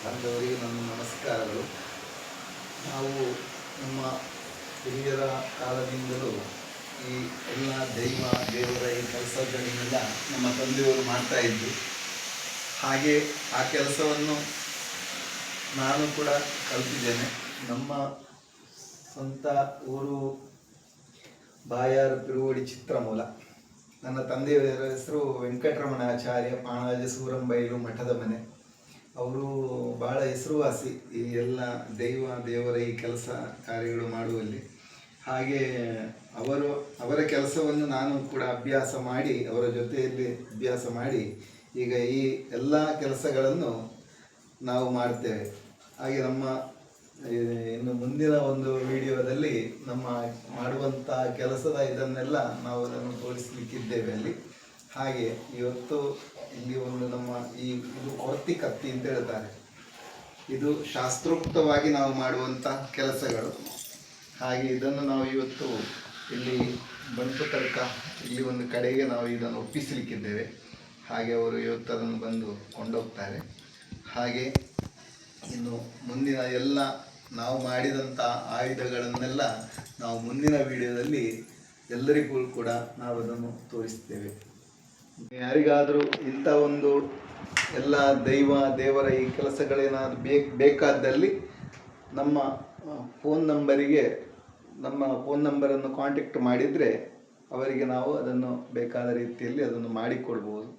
ಬಂದವರಿಗೆ ನನ್ನ ನಮಸ್ಕಾರಗಳು. ನಾವು ನಮ್ಮ ಹಿರಿಯರ ಕಾಲದಿಂದಲೂ ಈ ಎಲ್ಲ ದೇವರ ಈ ಕೆಲಸಗಳನ್ನೆಲ್ಲ ನಮ್ಮ ತಂದೆಯವರು ಮಾಡ್ತಾ ಇದ್ದು, ಹಾಗೆ ಆ ಕೆಲಸವನ್ನು ನಾನು ಕೂಡ ಕಲಿತಿದ್ದೇನೆ. ನಮ್ಮ ಸ್ವಂತ ಊರು ಬಾಯಾರು ಪಿರುವಡಿ ಚಿತ್ರಮೂಲ. ನನ್ನ ತಂದೆಯವರ ಹೆಸರು ವೆಂಕಟರಮಣಾಚಾರ್ಯ, ಪಾಣಾಜ ಸೂರಂಬೈಲು ಮಠದ ಮನೆ. ಅವರು ಭಾಳ ಹೆಸರುವಾಸಿ ಈ ಎಲ್ಲ ದೇವರ ಈ ಕೆಲಸ ಕಾರ್ಯಗಳು ಮಾಡುವಲ್ಲಿ. ಹಾಗೆ ಅವರ ಕೆಲಸವನ್ನು ನಾನು ಕೂಡ ಅಭ್ಯಾಸ ಮಾಡಿ, ಅವರ ಜೊತೆಯಲ್ಲಿ ಅಭ್ಯಾಸ ಮಾಡಿ ಈಗ ಈ ಎಲ್ಲ ಕೆಲಸಗಳನ್ನು ನಾವು ಮಾಡ್ತೇವೆ. ಹಾಗೆ ನಮ್ಮ ಇನ್ನು ಮುಂದಿನ ಒಂದು ವಿಡಿಯೋದಲ್ಲಿ ನಮ್ಮ ಮಾಡುವಂಥ ಕೆಲಸದ ಇದನ್ನೆಲ್ಲ ನಾವು ಅದನ್ನು ತೋರಿಸಲಿಕ್ಕಿದ್ದೇವೆ ಅಲ್ಲಿ. ಹಾಗೆ ಇವತ್ತು ಇಲ್ಲಿ ಒಂದು ನಮ್ಮ ಇದು ಕೊರ್ತಿ ಕತ್ತಿ ಅಂತ ಹೇಳ್ತಾರೆ. ಇದು ಶಾಸ್ತ್ರೋಕ್ತವಾಗಿ ನಾವು ಮಾಡುವಂಥ ಕೆಲಸಗಳು. ಹಾಗೆ ಇದನ್ನು ನಾವು ಇವತ್ತು ಇಲ್ಲಿ ಬಂಟು ತರ್ಕ ಇಲ್ಲಿ ಒಂದು ಕಡೆಗೆ ನಾವು ಇದನ್ನು ಒಪ್ಪಿಸಲಿಕ್ಕಿದ್ದೇವೆ. ಹಾಗೆ ಅವರು ಇವತ್ತು ಅದನ್ನು ಬಂದು ಕೊಂಡೋಗ್ತಾರೆ. ಹಾಗೆ ಇನ್ನು ಮುಂದಿನ ಎಲ್ಲ ನಾವು ಮಾಡಿದಂಥ ಆಯುಧಗಳನ್ನೆಲ್ಲ ನಾವು ಮುಂದಿನ ವಿಡಿಯೋದಲ್ಲಿ ಎಲ್ಲರಿಗೂ ಕೂಡ ನಾವು ಅದನ್ನು ತೋರಿಸ್ತೇವೆ. ಯಾರಿಗಾದರೂ ಇಂಥ ಒಂದು ಎಲ್ಲ ದೇವರ ಈ ಕೆಲಸಗಳೇನಾದರೂ ಬೇಕಾದಲ್ಲಿ ನಮ್ಮ ಫೋನ್ ನಂಬರನ್ನು ಕಾಂಟ್ಯಾಕ್ಟ್ ಮಾಡಿದರೆ ಅವರಿಗೆ ನಾವು ಅದನ್ನು ಬೇಕಾದ ರೀತಿಯಲ್ಲಿ ಅದನ್ನು ಮಾಡಿಕೊಡ್ಬೋದು.